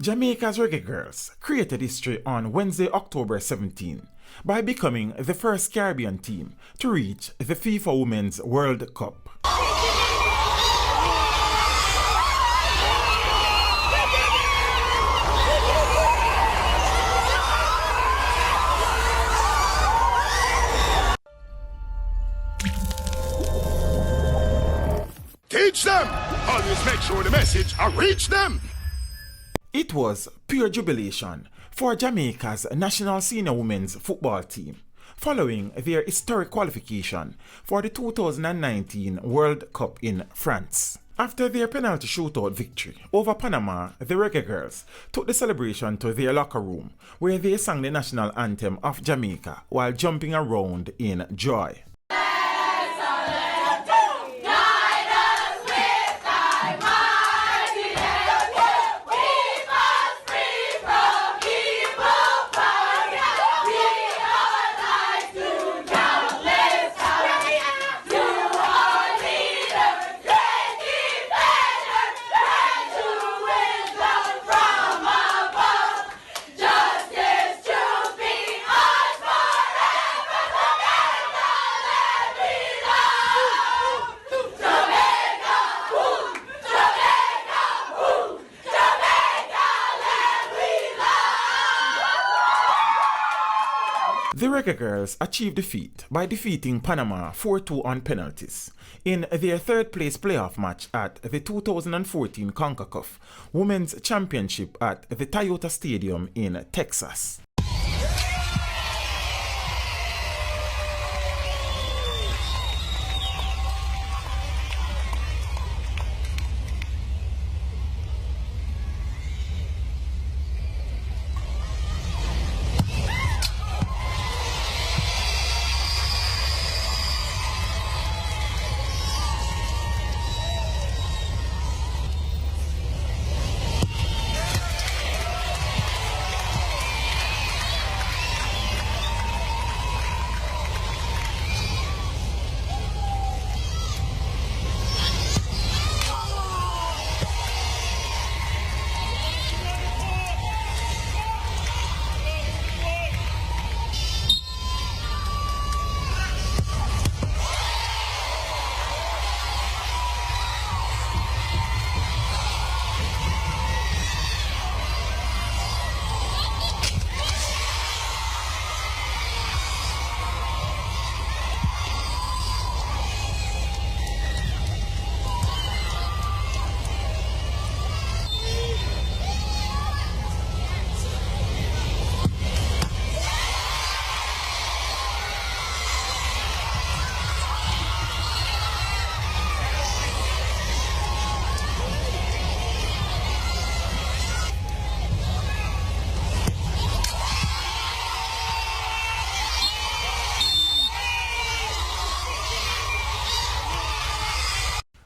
Jamaica's Reggae Girlz created history on Wednesday, October 17 by becoming the first Caribbean team to reach the FIFA Women's World Cup. Teach them! Always make sure the message reach them! It was pure jubilation for Jamaica's national senior women's football team following their historic qualification for the 2019 World Cup in France. After their penalty shootout victory over Panama, the Reggae Girlz took the celebration to their locker room where they sang the national anthem of Jamaica while jumping around in joy. The Reggae Girlz achieved the feat by defeating Panama 4-2 on penalties in their third place playoff match at the 2014 CONCACAF Women's Championship at the Toyota Stadium in Texas.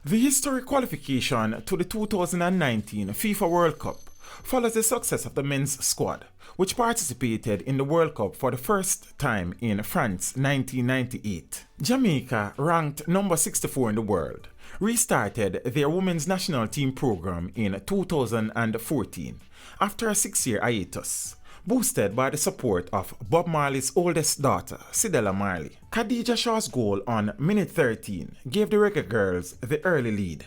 The historic qualification to the 2019 FIFA World Cup follows the success of the men's squad, which participated in the World Cup for the first time in France 1998. Jamaica, ranked number 64 in the world, restarted their women's national team program in 2014 after a 6-year hiatus, boosted by the support of Bob Marley's oldest daughter, Cedella Marley. Khadija Shaw's goal on minute 13 gave the Reggae Girlz the early lead.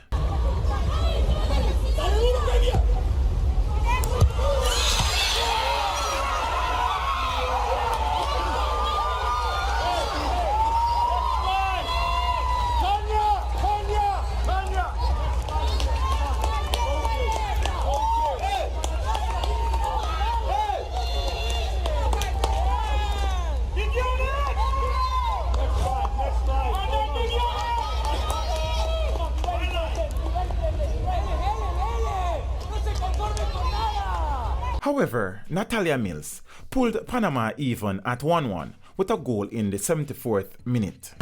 However, Natalia Mills pulled Panama even at 1-1 with a goal in the 74th minute.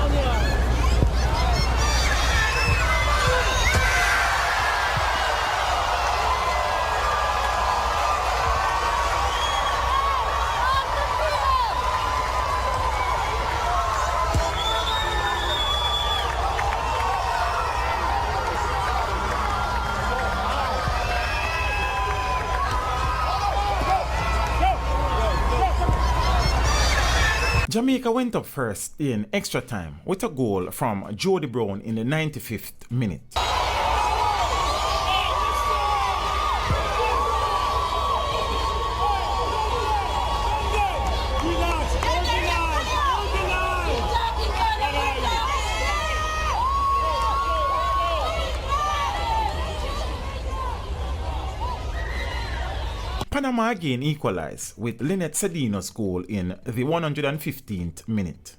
Jamaica went up first in extra time with a goal from Jody Brown in the 95th minute. Panama again equalized with Lynette Cedino's goal in the 115th minute.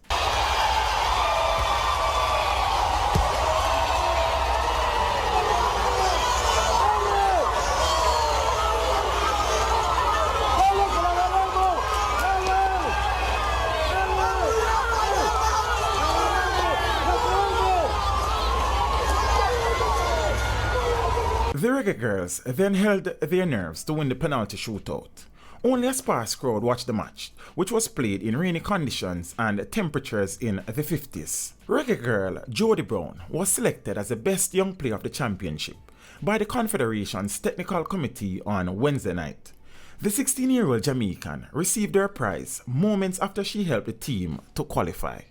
The Reggae Girlz then held their nerves to win the penalty shootout. Only a sparse crowd watched the match, which was played in rainy conditions and temperatures in the 50s. Reggae girl Jody Brown was selected as the best young player of the championship by the Confederation's Technical Committee on Wednesday night. The 16-year-old Jamaican received her prize moments after she helped the team to qualify.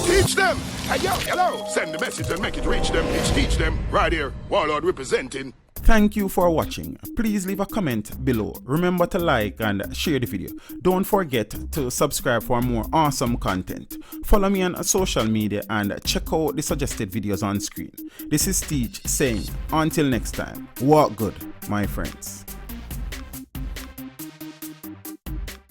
Teach them! Hey, yo, hello! Send the message and make it reach them. It's teach them. Right here, Warlord representing. Thank you for watching. Please leave a comment below. Remember to like and share the video. Don't forget to subscribe for more awesome content. Follow me on social media and check out the suggested videos on screen. This is Teach saying, until next time, walk good, my friends.